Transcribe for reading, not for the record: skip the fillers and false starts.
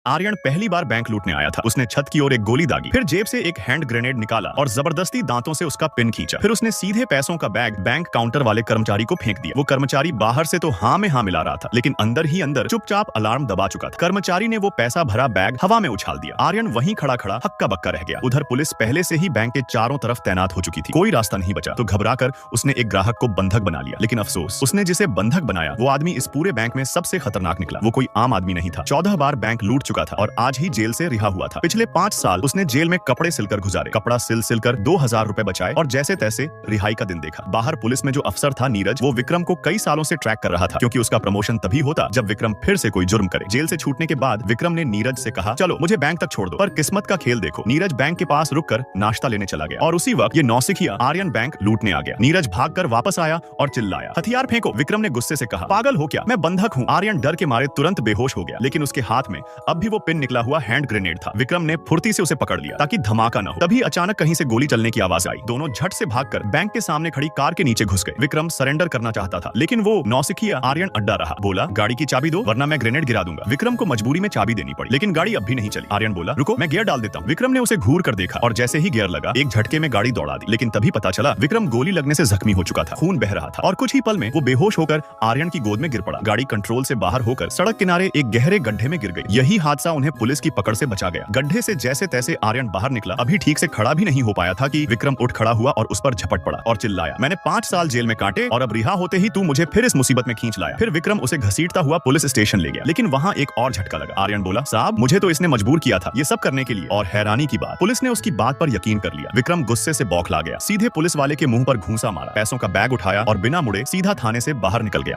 आर्यन पहली बार बैंक लूटने आया था। उसने छत की ओर एक गोली दागी, फिर जेब से एक हैंड ग्रेनेड निकाला और जबरदस्ती दांतों से उसका पिन खींचा। फिर उसने सीधे पैसों का बैग बैंक काउंटर वाले कर्मचारी को फेंक दिया। वो कर्मचारी बाहर से तो हाँ में हाँ मिला रहा था, लेकिन अंदर ही अंदर चुपचाप अलार्म दबा चुका था। कर्मचारी ने वो पैसा भरा बैग हवा में उछाल दिया। आर्यन वहीं खड़ा खड़ा हक्का बक्का रह गया। उधर पुलिस पहले से ही बैंक के चारों तरफ तैनात हो चुकी थी। कोई रास्ता नहीं बचा तो घबराकर उसने एक ग्राहक को बंधक बना लिया। लेकिन अफसोस, उसने जिसे बंधक बनाया वो आदमी इस पूरे बैंक में सबसे खतरनाक निकला। वो कोई आम आदमी नहीं था। 14 बार बैंक लूट चुका था और आज ही जेल से रिहा हुआ था। पिछले 5 साल उसने जेल में कपड़े सिलकर गुजारे। कपड़ा सिल कर 2000 रुपए बचाए और जैसे तैसे रिहाई का दिन देखा। बाहर पुलिस में जो अफसर था नीरज, वो विक्रम को कई सालों से ट्रैक कर रहा था, क्योंकि उसका प्रमोशन तभी होता जब विक्रम फिर से कोई जुर्म करे। जेल से छूटने के बाद विक्रम ने नीरज से कहा, चलो मुझे बैंक तक छोड़ दो। पर किस्मत का खेल देखो, नीरज बैंक के पास रुककर नाश्ता लेने चला गया और उसी वक्त ये नौसिखिया आर्यन बैंक लूटने आ गया। नीरज भागकर वापस आया और चिल्लाया, हथियार फेंको। विक्रम ने गुस्से से कहा, पागल हो क्या, मैं बंधक हूँ। आर्यन डर के मारे तुरंत बेहोश हो गया, लेकिन उसके हाथ में अब भी वो पिन निकला हुआ हैंड ग्रेनेड था। विक्रम ने फुर्ती से उसे पकड़ लिया ताकि धमाका न हो। तभी अचानक कहीं से गोली चलने की आवाज आई। दोनों झट से भागकर बैंक के सामने खड़ी कार के नीचे घुस गए। विक्रम सरेंडर करना चाहता था, लेकिन वो नौसिखिया आर्यन अड्डा रहा। बोला, गाड़ी की चाबी दो वरना मैं ग्रेनेड गिरा दूंगा। विक्रम को मजबूरी में चाबी देनी पड़ी, लेकिन गाड़ी अब भी नहीं चली। आर्यन बोला, रुको मैं गियर डाल देता हूँ। विक्रम ने उसे घूर कर देखा और जैसे ही गियर लगा एक झटके में गाड़ी दौड़ा दी। लेकिन तभी पता चला विक्रम गोली लगने से जख्मी हो चुका था। खून बह रहा था और कुछ ही पल में वो बेहोश होकर आर्यन की गोद में गिर पड़ा। गाड़ी कंट्रोल से बाहर होकर सड़क किनारे एक गहरे गड्ढे में गिर गई। यही हादसा उन्हें पुलिस की पकड़ से बचा गया। गड्ढे से जैसे तैसे आर्यन बाहर निकला। अभी ठीक से खड़ा भी नहीं हो पाया था कि विक्रम उठ खड़ा हुआ और उस पर झपट पड़ा और चिल्लाया, मैंने 5 साल जेल में काटे और अब रिहा होते ही तू मुझे फिर इस मुसीबत में खींच लाया। फिर विक्रम उसे घसीटता हुआ पुलिस स्टेशन ले गया, लेकिन वहां एक और झटका लगा। आर्यन बोला, साहब मुझे तो इसने मजबूर किया था ये सब करने के लिए। और हैरानी की बात, पुलिस ने उसकी बात पर यकीन कर लिया। विक्रम गुस्से से बौखला गया, सीधे पुलिस वाले के मुंह पर घूंसा मारा, पैसों का बैग उठाया और बिना मुड़े सीधा थाने से बाहर निकल गया।